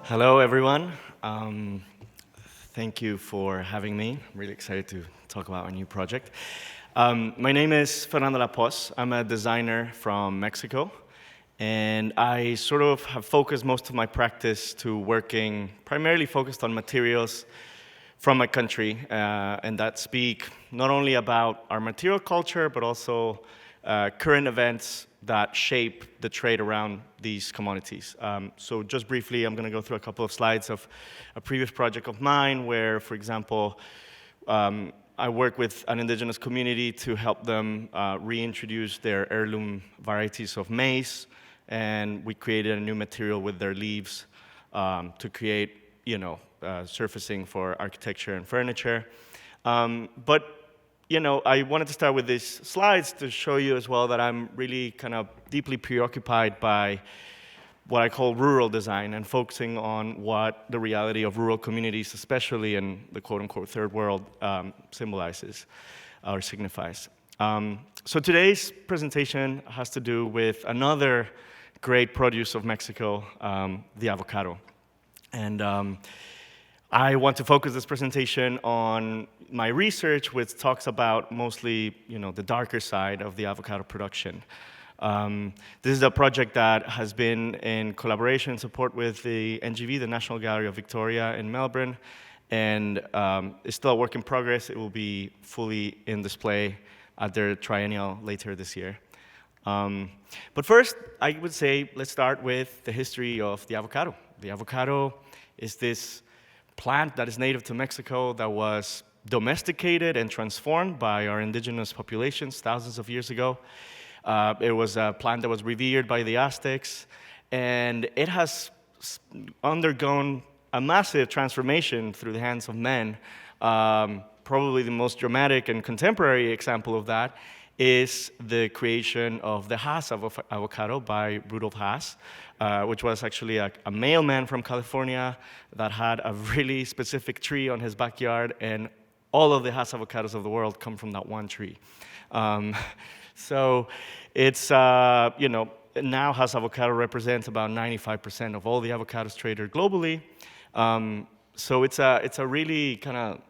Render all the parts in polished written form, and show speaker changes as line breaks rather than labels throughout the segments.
Hello, everyone. Thank you for having me. I'm really excited to talk about our new project. My name is Fernando Laposse. I'm a designer from Mexico, and I sort of have focused most of my practice to working primarily focused on materials from my country, and that speak not only about our material culture, but also current events that shape the trade around these commodities. So just briefly, I'm going to go through a couple of slides of a previous project of mine where, for example, I work with an indigenous community to help them reintroduce their heirloom varieties of maize, and we created a new material with their leaves to create, surfacing for architecture and furniture. But I wanted to start with these slides to show you as well that I'm really kind of deeply preoccupied by what I call rural design and focusing on what the reality of rural communities, especially in the quote-unquote third world, symbolizes or signifies. So today's presentation has to do with another great produce of Mexico, the avocado. And I want to focus this presentation on my research, which talks about mostly, the darker side of the avocado production. This is a project that has been in collaboration and support with the NGV, the National Gallery of Victoria in Melbourne, and it's still a work in progress. It will be fully in display at their Triennial later this year. But first, I would say let's start with the history of the avocado. The avocado is this plant that is native to Mexico that was domesticated and transformed by our indigenous populations thousands of years ago. It was a plant that was revered by the Aztecs, and it has undergone a massive transformation through the hands of men. Probably the most dramatic and contemporary example of that is the creation of the Hass avocado by Rudolf Hass, which was actually a mailman from California that had a really specific tree on his backyard, and all of the Hass avocados of the world come from that one tree. So it's, now Hass avocado represents about 95% of all the avocados traded globally. So it's a really kind of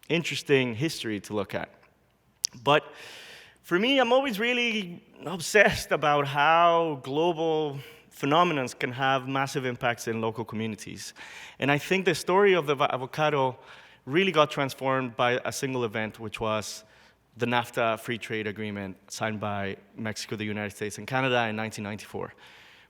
interesting history to look at. But for me, I'm always really obsessed about how global phenomena can have massive impacts in local communities. And I think the story of the avocado really got transformed by a single event, which was the NAFTA free trade agreement signed by Mexico, the United States, and Canada in 1994.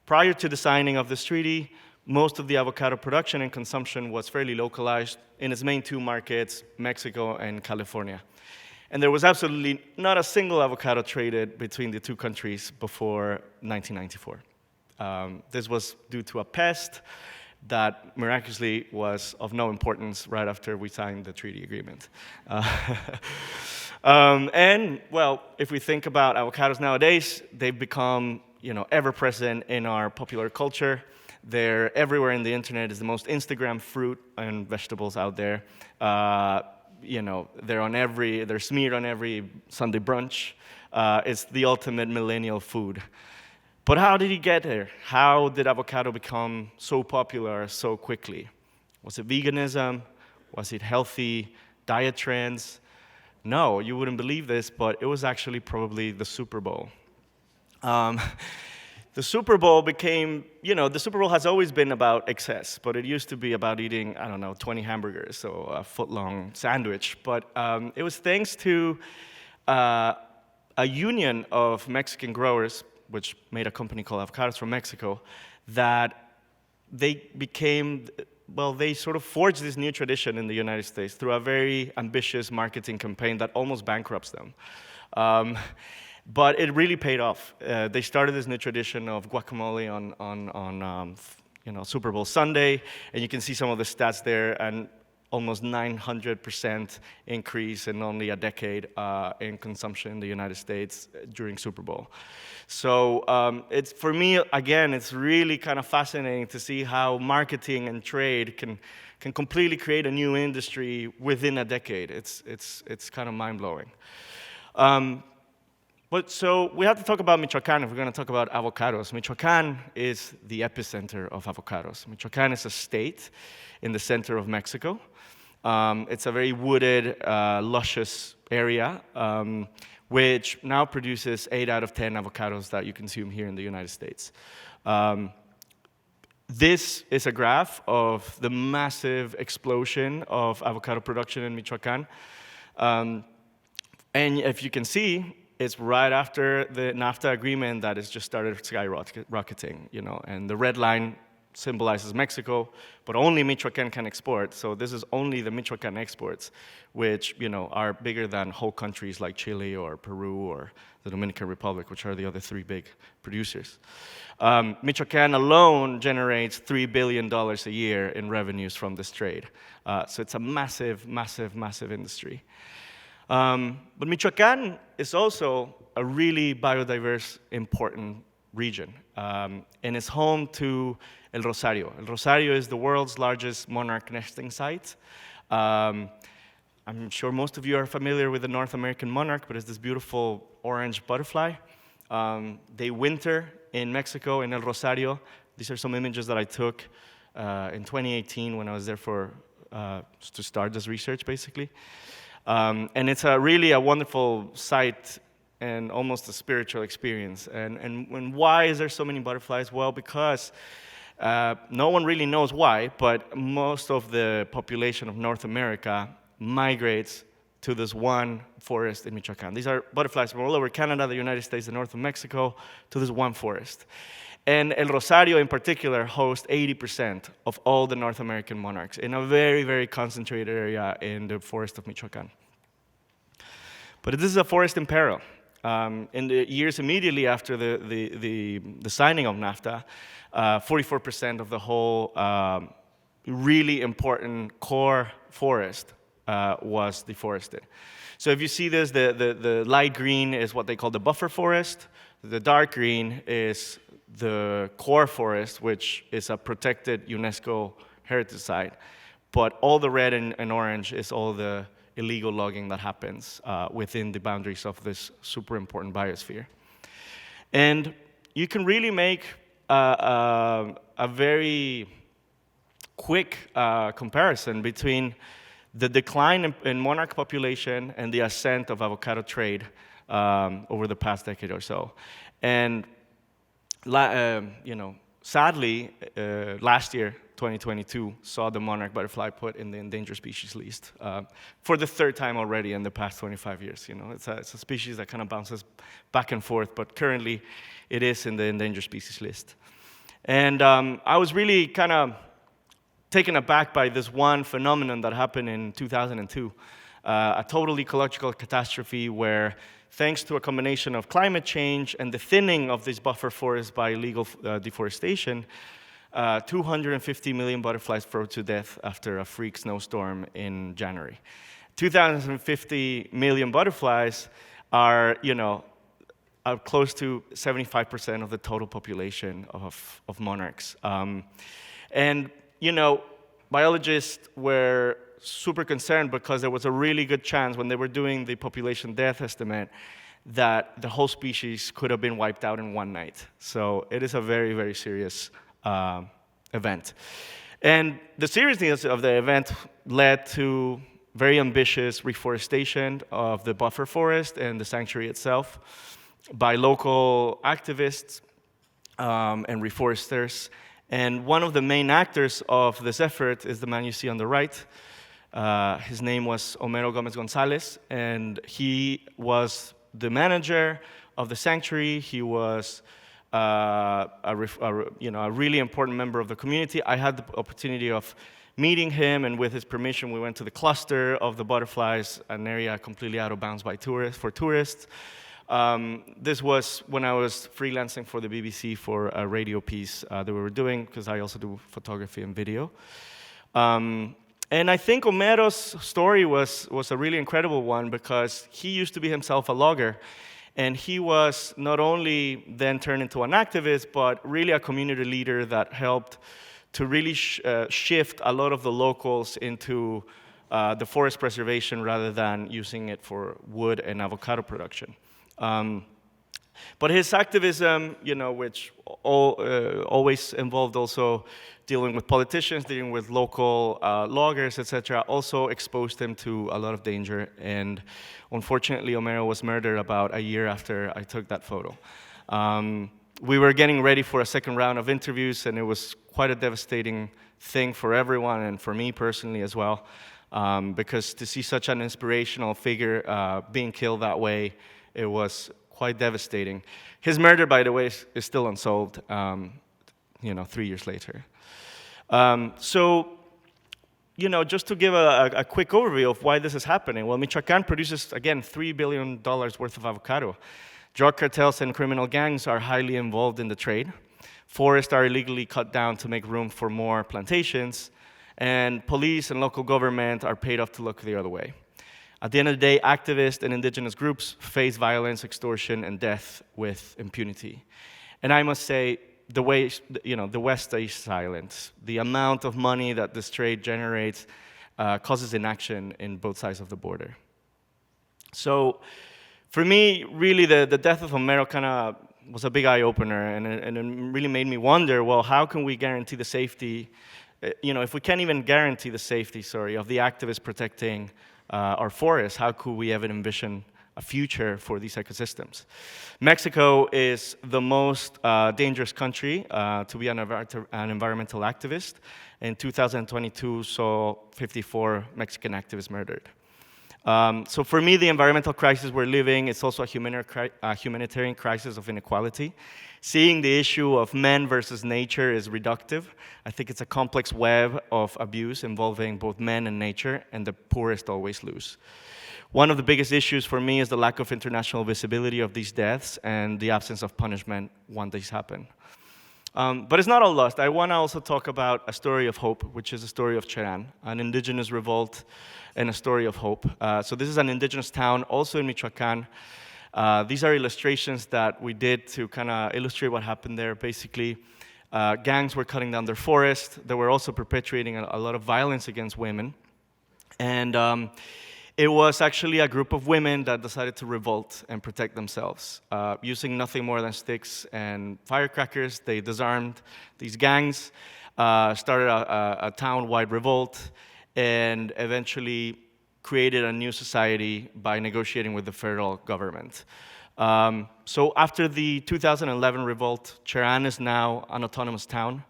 Prior to the signing of this treaty, most of the avocado production and consumption was fairly localized in its main two markets, Mexico and California. And there was absolutely not a single avocado traded between the two countries before 1994. This was due to a pest that miraculously was of no importance right after we signed the treaty agreement. And, well, if we think about avocados nowadays, they've become, ever present in our popular culture. They're everywhere in the internet. It's the most Instagram fruit and vegetables out there. They're smeared on every Sunday brunch. It's the ultimate millennial food. But how did he get there? How did avocado become so popular so quickly? Was it veganism? Was it healthy diet trends? No, you wouldn't believe this, but it was actually probably the Super Bowl. The Super Bowl became, the Super Bowl has always been about excess, but it used to be about eating, 20 hamburgers, so a foot-long sandwich. But it was thanks to a union of Mexican growers, which made a company called Avocados from Mexico, that they sort of forged this new tradition in the United States through a very ambitious marketing campaign that almost bankrupts them. But it really paid off. They started this new tradition of guacamole on Super Bowl Sunday, and you can see some of the stats there, and almost 900% increase in only a decade in consumption in the United States during Super Bowl. So for me, again, it's really kind of fascinating to see how marketing and trade can completely create a new industry within a decade. It's kind of mind-blowing. But so we have to talk about Michoacán if we're going to talk about avocados. Michoacán is the epicenter of avocados. Michoacán is a state in the center of Mexico. It's a very wooded, luscious area, which now produces 8 out of 10 avocados that you consume here in the United States. This is a graph of the massive explosion of avocado production in Michoacán. And if you can see, it's right after the NAFTA agreement that has just started skyrocketing, you know, and the red line symbolizes Mexico, but only Michoacán can export. So this is only the Michoacán exports, which, you know, are bigger than whole countries like Chile or Peru or the Dominican Republic, which are the other 3 big producers. Michoacán alone generates $3 billion a year in revenues from this trade. So it's a massive, massive, massive industry. But Michoacán is also a really biodiverse, important region, and it's home to El Rosario. El Rosario is the world's largest monarch nesting site. I'm sure most of you are familiar with the North American monarch, but it's this beautiful orange butterfly. They winter in Mexico, in El Rosario. These are some images that I took in 2018 when I was there to start this research, basically. And it's really a wonderful sight and almost a spiritual experience. And why is there so many butterflies? Well, because no one really knows why, but most of the population of North America migrates to this one forest in Michoacán. These are butterflies from all over Canada, the United States, the north of Mexico, to this one forest. And El Rosario in particular hosts 80% of all the North American monarchs in a very, very concentrated area in the forest of Michoacán. But this is a forest in peril. In the years immediately after the signing of NAFTA, 44% of the whole really important core forest was deforested. So if you see this, the light green is what they call the buffer forest. The dark green is the core forest, which is a protected UNESCO heritage site. But all the red and orange is all the illegal logging that happens within the boundaries of this super important biosphere. And you can really make a very quick comparison between the decline in monarch population and the ascent of avocado trade over the past decade or so. And sadly, last year, 2022, saw the monarch butterfly put in the endangered species list for the 3rd time already in the past 25 years. You know, it's a species that kind of bounces back and forth, but currently it is in the endangered species list. And I was really kind of taken aback by this one phenomenon that happened in 2002, a total ecological catastrophe where, thanks to a combination of climate change and the thinning of these buffer forests by illegal deforestation, 250 million butterflies froze to death after a freak snowstorm in January. 250 million butterflies are, are close to 75% of the total population of monarchs. Biologists were super concerned because there was a really good chance when they were doing the population death estimate that the whole species could have been wiped out in one night. So it is a very, very serious event. And the seriousness of the event led to very ambitious reforestation of the buffer forest and the sanctuary itself by local activists and reforesters. And one of the main actors of this effort is the man you see on the right. His name was Homero Gomez Gonzalez, and he was the manager of the sanctuary. He was a really important member of the community. I had the opportunity of meeting him, and with his permission, we went to the cluster of the butterflies, an area completely out of bounds for tourists. This was when I was freelancing for the BBC for a radio piece that we were doing, because I also do photography and video. And I think Homero's story was a really incredible one because he used to be himself a logger. And he was not only then turned into an activist, but really a community leader that helped to really shift a lot of the locals into the forest preservation rather than using it for wood and avocado production. But his activism, which always involved also dealing with politicians, dealing with local loggers, etc., also exposed him to a lot of danger. And unfortunately, Homero was murdered about a year after I took that photo. We were getting ready for a second round of interviews, and it was quite a devastating thing for everyone and for me personally as well, because to see such an inspirational figure being killed that way, it was quite devastating. His murder, by the way, is still unsolved, 3 years later. Just to give a quick overview of why this is happening. Well, Michoacán produces, again, $3 billion worth of avocado. Drug cartels and criminal gangs are highly involved in the trade. Forests are illegally cut down to make room for more plantations. And police and local government are paid off to look the other way. At the end of the day, activists and indigenous groups face violence, extortion, and death with impunity. And I must say, the West stays silent. The amount of money that this trade generates causes inaction in both sides of the border. So, for me, really, the death of Homero kind of was a big eye-opener, and it really made me wonder, well, how can we guarantee the safety, if we can't even guarantee the safety, of the activists protecting our forests, how could we ever envision a future for these ecosystems? Mexico is the most dangerous country to be an environmental activist. In 2022, saw 54 Mexican activists murdered. So for me, the environmental crisis we're living is also a humanitarian crisis of inequality. Seeing the issue of men versus nature is reductive. I think it's a complex web of abuse involving both men and nature, and the poorest always lose. One of the biggest issues for me is the lack of international visibility of these deaths and the absence of punishment when these happen. But it's not all lost. I want to also talk about a story of hope, which is the story of Cherán, an indigenous revolt and a story of hope. So this is an indigenous town, also in Michoacán. These are illustrations that we did to kind of illustrate what happened there. Basically, gangs were cutting down their forest. They were also perpetuating a lot of violence against women. And it was actually a group of women that decided to revolt and protect themselves. Using nothing more than sticks and firecrackers, they disarmed these gangs, started a town-wide revolt, and eventually created a new society by negotiating with the federal government. So after the 2011 revolt, Cherán is now an autonomous town.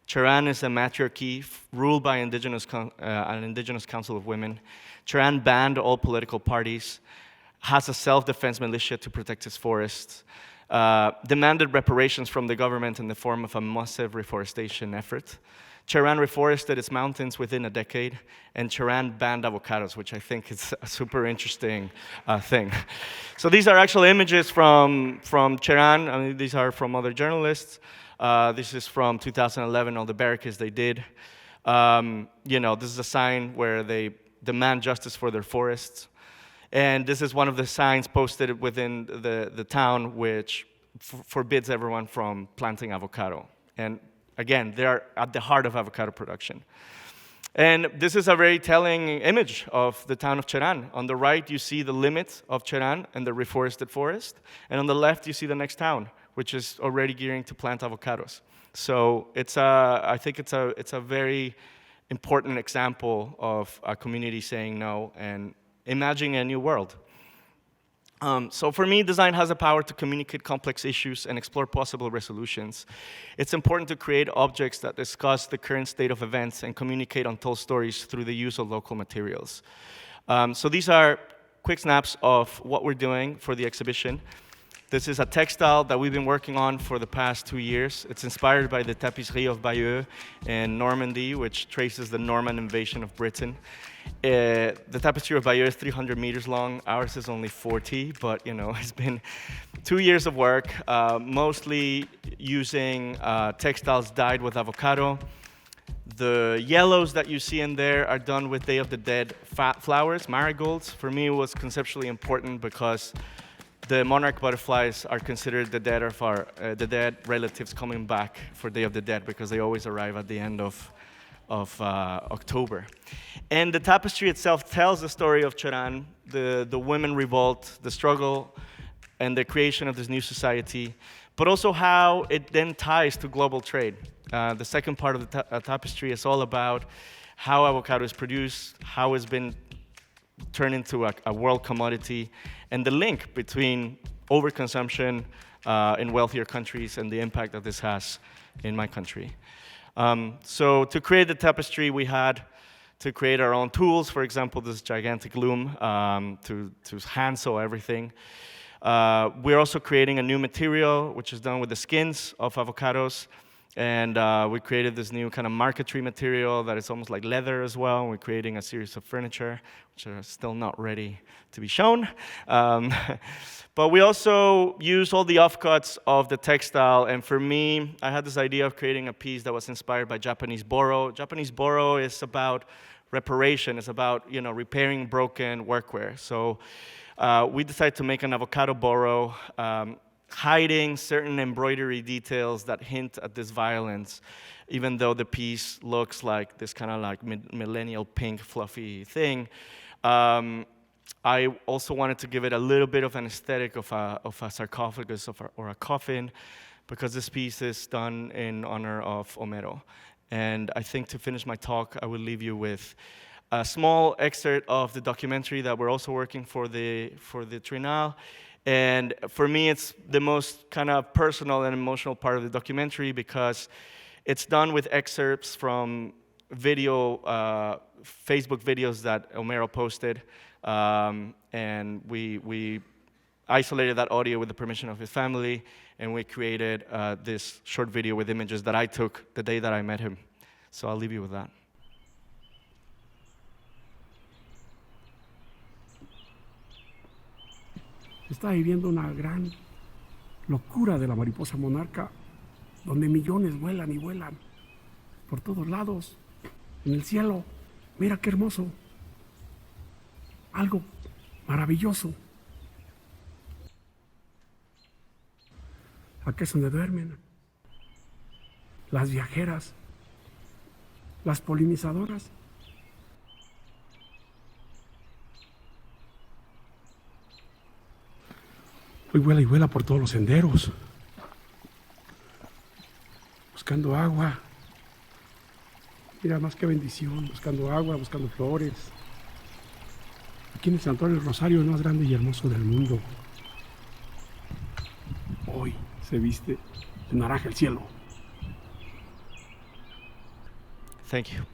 Cherán is a matriarchy ruled by an indigenous council of women. Cherán banned all political parties, has a self-defense militia to protect its forests, demanded reparations from the government in the form of a massive reforestation effort. Cherán reforested its mountains within a decade, and Cherán banned avocados, which I think is a super interesting thing. So these are actual images from Cherán. I mean, these are from other journalists. This is from 2011, all the barricades they did. This is a sign where they demand justice for their forests. And this is one of the signs posted within the town which forbids everyone from planting avocado. And again, they are at the heart of avocado production. And this is a very telling image of the town of Cherán. On the right, you see the limit of Cherán and the reforested forest. And on the left, you see the next town, which is already gearing to plant avocados. So I think it's a very important example of a community saying no and imagining a new world. So for me, design has the power to communicate complex issues and explore possible resolutions. It's important to create objects that discuss the current state of events and communicate untold stories through the use of local materials. So these are quick snaps of what we're doing for the exhibition. This is a textile that we've been working on for the past 2 years. It's inspired by the tapisserie of Bayeux in Normandy, which traces the Norman invasion of Britain. The tapestry of Bayeux is 300 meters long. Ours is only 40, but it's been 2 years of work, mostly using textiles dyed with avocado. The yellows that you see in there are done with Day of the Dead flowers, marigolds. For me, it was conceptually important because the monarch butterflies are considered the dead of the dead relatives coming back for Day of the Dead because they always arrive at the end of October. And the tapestry itself tells the story of Cherán, the women revolt, the struggle and the creation of this new society, but also how it then ties to global trade. The second part of the tapestry is all about how avocado is produced, how it's been turned into a world commodity, and the link between overconsumption in wealthier countries and the impact that this has in my country. So to create the tapestry, we had to create our own tools. For example, this gigantic loom to hand sew everything. We're also creating a new material, which is done with the skins of avocados. And we created this new kind of marquetry material that is almost like leather as well. We're creating a series of furniture, which are still not ready to be shown. But we also used all the offcuts of the textile. And for me, I had this idea of creating a piece that was inspired by Japanese boro. Japanese boro is about reparation. It's about repairing broken workwear. So we decided to make an avocado boro, hiding certain embroidery details that hint at this violence, even though the piece looks like this kind of like millennial pink fluffy thing. I also wanted to give it a little bit of an aesthetic of a sarcophagus or a coffin, because this piece is done in honor of Homero. And I think to finish my talk, I will leave you with a small excerpt of the documentary that we're also working for the Triennial. And for me, it's the most kind of personal and emotional part of the documentary, because it's done with excerpts from Facebook videos that Homero posted. And we isolated that audio with the permission of his family, and we created this short video with images that I took the day that I met him. So I'll leave you with that.
Está viviendo una gran locura de la mariposa monarca, donde millones vuelan y vuelan por todos lados, en el cielo. Mira qué hermoso, algo maravilloso. Aquí es donde duermen las viajeras, las polinizadoras. Hoy vuela y vuela por todos los senderos, buscando agua. Mira, más que bendición, buscando agua, buscando flores. Aquí en el Santuario del Rosario, el más grande y hermoso del mundo. Hoy se viste de naranja el cielo.
Thank you.